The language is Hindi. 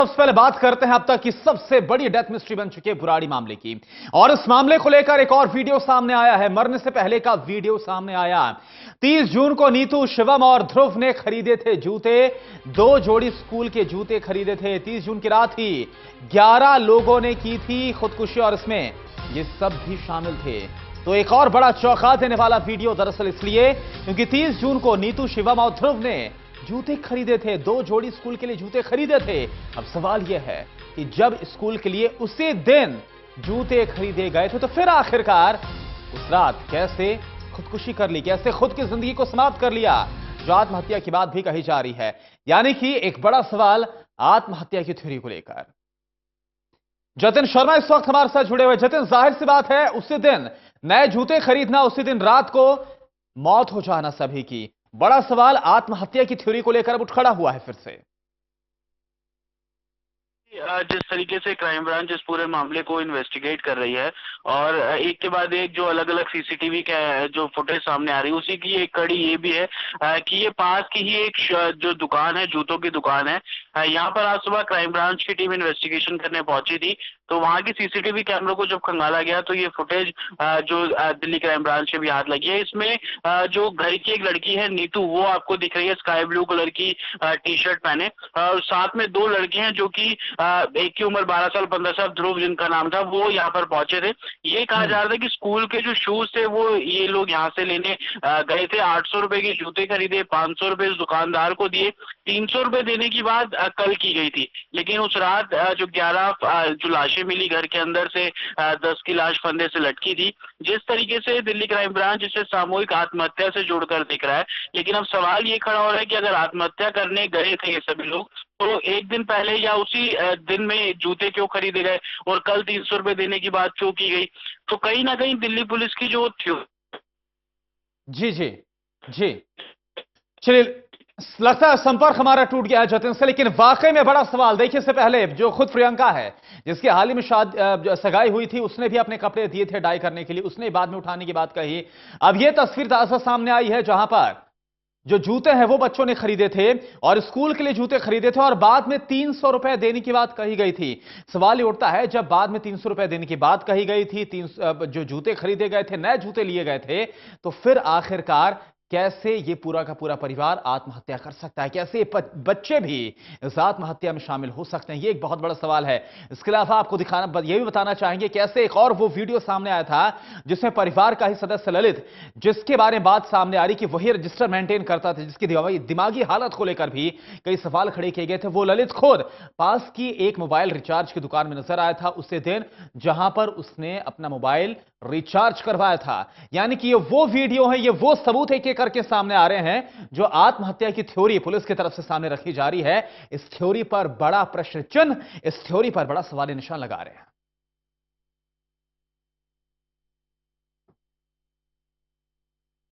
सबसे पहले बात करते हैं अब तक की सबसे बड़ी डेथ मिस्ट्री बन चुकी है बुराड़ी मामले की। और इस मामले को लेकर एक और वीडियो सामने आया है। मरने से पहले का वीडियो सामने आया। 30 जून को नीतू, शिवम और ध्रुव ने खरीदे थे जूते। 2 जोड़ी स्कूल के जूते खरीदे थे। 30 जून की रात ही 11 लोगों ने की थी खुदकुशी और इसमें ये सब भी शामिल थे। तो एक और बड़ा चौंका देने वाला वीडियो दरअसल इसलिए क्योंकि 30 जून को नीतू, शिवम और ध्रुव ने जूते खरीदे थे। 2 जोड़ी स्कूल के लिए जूते खरीदे थे। अब सवाल यह है कि जब स्कूल के लिए उसी दिन जूते खरीदे गए थे तो फिर आखिरकार उस रात कैसे खुदकुशी कर ली, कैसे खुद की जिंदगी को समाप्त कर लिया, जो आत्महत्या की बात भी कही जा रही है। यानी कि एक बड़ा सवाल आत्महत्या की थ्योरी को लेकर। जतिन शर्मा इस वक्त हमारे साथ जुड़े हुए। जतिन, जाहिर सी बात है उसी दिन नए जूते खरीदना, उसी दिन रात को मौत हो जाना सभी की। बड़ा सवाल आत्महत्या की थ्योरी को लेकर अब उठ खड़ा हुआ है फिर से। जिस तरीके से क्राइम ब्रांच इस पूरे मामले को इन्वेस्टिगेट कर रही है और एक के बाद एक जो अलग अलग सीसीटीवी का जो फुटेज सामने आ रही है, उसी की एक कड़ी ये भी है कि ये पास की ही एक जो दुकान है, जूतों की दुकान है, यहाँ पर आज सुबह क्राइम ब्रांच की टीम इन्वेस्टिगेशन करने पहुंची थी। तो वहां की सीसीटीवी कैमरों को जब खंगाला गया तो ये फुटेज जो दिल्ली क्राइम ब्रांच के भी हाथ लगी है। इसमें जो घर की एक लड़की है नीतू, वो आपको दिख रही है स्काई ब्लू कलर की टी शर्ट पहने, और साथ में 2 लड़के हैं जो कि एक की उम्र 12 साल 15 साल, ध्रुव जिनका नाम था, वो यहाँ पर पहुंचे थे। ये कहा जा रहा था कि स्कूल के जो शूज थे वो ये लोग यहाँ से लेने गए थे। 800 रुपए के जूते खरीदे, 500 रुपए दुकानदार को दिए, 300 रुपए देने की बात कल की गई थी। लेकिन उस रात जो 11 जो लाशें मिली घर के अंदर से 10 की लाश फंदे से लटकी थी। जिस तरीके से दिल्ली क्राइम ब्रांच इसे सामूहिक आत्महत्या से जोड़कर देख रहा है, लेकिन अब सवाल ये खड़ा हो रहा है कि अगर आत्महत्या करने गए थे ये सभी लोग तो एक दिन पहले या उसी दिन में जूते क्यों खरीदे गए और कल 300 रुपए देने की बात क्यों की गई? तो कहीं ना कहीं दिल्ली पुलिस की जो थी। जी जी जी, चलिए, लगता है संपर्क हमारा टूट गया है जतिन से। लेकिन वाकई में बड़ा सवाल, देखिए, इससे पहले जो खुद प्रियंका है जिसकी हाल ही में सगाई हुई थी, उसने भी अपने कपड़े दिए थे डाई करने के लिए, उसने बाद में उठाने की बात कही। अब यह तस्वीर ताजा सामने आई है जहां पर जो जूते हैं वो बच्चों ने खरीदे थे और स्कूल के लिए जूते खरीदे थे और बाद में 300 रुपए देने की बात कही गई थी। सवाल ये उठता है, जब बाद में 300 रुपए देने की बात कही गई थी, जो जूते खरीदे गए थे, नए जूते लिए गए थे, तो फिर आखिरकार कैसे ये पूरा का पूरा परिवार आत्महत्या कर सकता है? कैसे बच्चे भी इस आत्महत्या में शामिल हो सकते हैं? ये एक बहुत बड़ा सवाल है। इसके अलावा आपको दिखाना, ये भी बताना चाहेंगे कैसे एक और वो वीडियो सामने आया था जिसमें परिवार का ही सदस्य ललित, जिसके बारे में बात सामने आ रही कि वही रजिस्टर मेंटेन करता था, जिसकी दिमागी हालत को लेकर भी कई सवाल खड़े किए गए थे। वो ललित खुद पास की एक मोबाइल रिचार्ज की दुकान में नजर आया था उसी दिन जहां पर उसने अपना मोबाइल रिचार्ज करवाया था। यानी कि ये वो वीडियो है, ये वो सबूत है कि करके सामने आ रहे हैं जो आत्महत्या की थ्योरी पुलिस की तरफ से सामने रखी जा रही है। इस थ्योरी पर बड़ा प्रश्न चिन्ह, इस थ्योरी पर बड़ा सवाल निशान लगा रहे हैं।